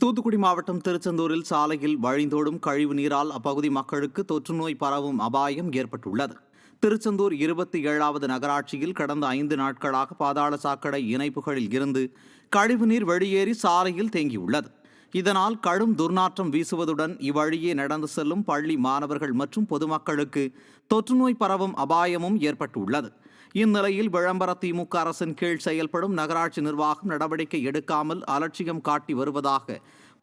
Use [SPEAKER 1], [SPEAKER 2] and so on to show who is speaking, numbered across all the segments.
[SPEAKER 1] தூத்துக்குடி மாவட்டம் திருச்செந்தூரில் சாலையில் வழிந்தோடும் கழிவு நீரால் அப்பகுதி மக்களுக்கு தொற்றுநோய் பரவும் அபாயம் ஏற்பட்டுள்ளது. திருச்செந்தூர் 27வது நகராட்சியில் கடந்த 5 நாட்களாக பாதாள சாக்கடை இணைப்புகளில் இருந்து கழிவுநீர் வெளியேறி சாலையில் தேங்கியுள்ளது. இதனால் கடும் துர்நாற்றம் வீசுவதுடன் இவ்வழியே நடந்து செல்லும் பள்ளி மாணவர்கள் மற்றும் பொதுமக்களுக்கு தொற்றுநோய் பரவும் அபாயமும் ஏற்பட்டுள்ளது. இந்நிலையில் விளம்பர திமுக அரசின் கீழ் செயல்படும் நகராட்சி நிர்வாகம் நடவடிக்கை எடுக்காமல் அலட்சியம் காட்டி வருவதாக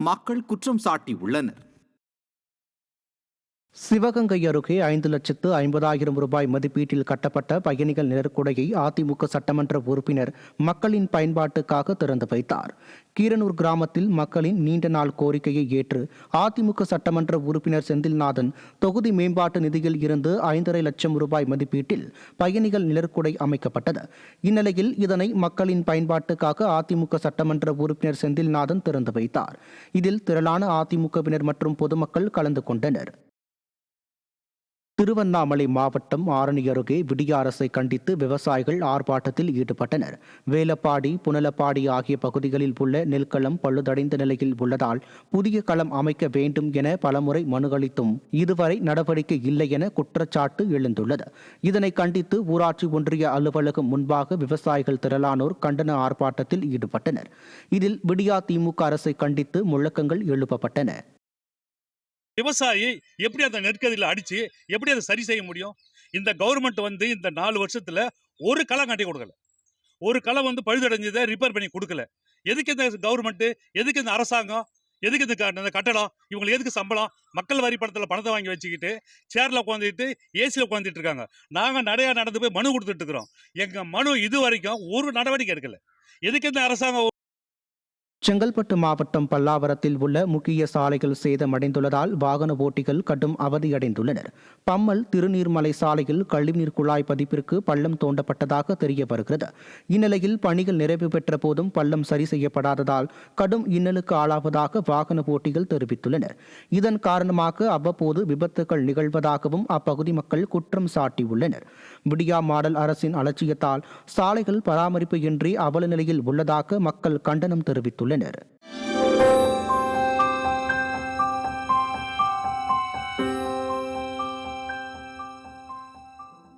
[SPEAKER 1] மக்கள் குற்றம் சாட்டியுள்ளனர்.
[SPEAKER 2] சிவகங்கை அருகே 5,50,000 ரூபாய் மதிப்பீட்டில் கட்டப்பட்ட பயணிகள் நிழற்குடையை அதிமுக சட்டமன்ற உறுப்பினர் மக்களின் பயன்பாட்டுக்காக திறந்து வைத்தார். கீரனூர் கிராமத்தில் மக்களின் நீண்ட நாள் கோரிக்கையை ஏற்று அதிமுக சட்டமன்ற உறுப்பினர் செந்தில்நாதன் தொகுதி மேம்பாட்டு நிதியில் இருந்து 5,50,000 லட்சம் ரூபாய் மதிப்பீட்டில் பயணிகள் நிழற்குடை அமைக்கப்பட்டது. இந்நிலையில் இதனை மக்களின் பயன்பாட்டுக்காக அதிமுக சட்டமன்ற உறுப்பினர் செந்தில்நாதன் திறந்து வைத்தார். இதில் திரளான அதிமுகவினர் மற்றும் பொதுமக்கள் கலந்து கொண்டனர். திருவண்ணாமலை மாவட்டம் ஆரணி அருகே விடிய அரசை கண்டித்து விவசாயிகள் ஆர்ப்பாட்டத்தில் ஈடுபட்டனர். வேலப்பாடி, புனலப்பாடி ஆகிய பகுதிகளில் உள்ள நெல்களம் பழுதடைந்த நிலையில் உள்ளதால் புதிய களம் அமைக்க வேண்டும் என பலமுறை மனு அளித்தும் இதுவரை நடவடிக்கை இல்லை என குற்றச்சாட்டு எழுந்துள்ளது. இதனை கண்டித்து ஊராட்சி ஒன்றிய அலுவலகம் முன்பாக விவசாயிகள் திரளானோர் கண்டன ஆர்ப்பாட்டத்தில் ஈடுபட்டனர். இதில் விடியா திமுக அரசை கண்டித்து முழக்கங்கள் எழுப்பப்பட்டன.
[SPEAKER 3] விவசாயி எப்படி அந்த நெற்கதியில் அடிச்சு எப்படி அதை சரி செய்ய முடியும்? இந்த கவர்மெண்ட் இந்த 4 வருஷத்துல ஒரு களை கட்டி கொடுக்கல, ஒரு களை பழுதடைஞ்சதை ரிப்பேர் பண்ணி கொடுக்கல. எதுக்கு இந்த கவர்மெண்ட், எதுக்கு இந்த அரசாங்கம், எதுக்கு இந்த கட்டடம், இவங்களுக்கு எதுக்கு சம்பளம்? மக்கள் வரி பணத்தில் பணத்தை வாங்கி வச்சுக்கிட்டு சேர்ல உட்காந்துட்டு ஏசியில் உட்காந்துட்டு இருக்காங்க. நாங்கள் நடந்து போய் மனு கொடுத்துட்டு இருக்கிறோம். எங்க மனு இது வரைக்கும் ஒரு நடவடிக்கை எடுக்கல. எதுக்கு இந்த அரசாங்கம்?
[SPEAKER 2] செங்கல்பட்டு மாவட்டம் பல்லாவரத்தில் உள்ள முக்கிய சாலைகள் சேதமடைந்துள்ளதால் வாகன ஓட்டிகள் கடும் அவதியடைந்துள்ளனர். பம்மல் திருநீர்மலை சாலையில் கழிவுநீர் குழாய் பதிப்பிற்கு பள்ளம் தோண்டப்பட்டதாக தெரிய வருகிறது. இந்நிலையில் பணிகள் நிறைவு பெற்ற போதும் பள்ளம் சரி செய்யப்படாததால் கடும் இன்னலுக்கு ஆளாவதாக வாகன ஓட்டிகள் தெரிவித்துள்ளனர். இதன் காரணமாக அவ்வப்போது விபத்துகள் நிகழ்வதாகவும் அப்பகுதி மக்கள் குற்றம் சாட்டியுள்ளனர். விடியா மாடல் அரசின் அலட்சியத்தால் சாலைகள் பராமரிப்பு இன்றி அவல நிலையில் உள்ளதாக மக்கள் கண்டனம் தெரிவித்துள்ளனர்.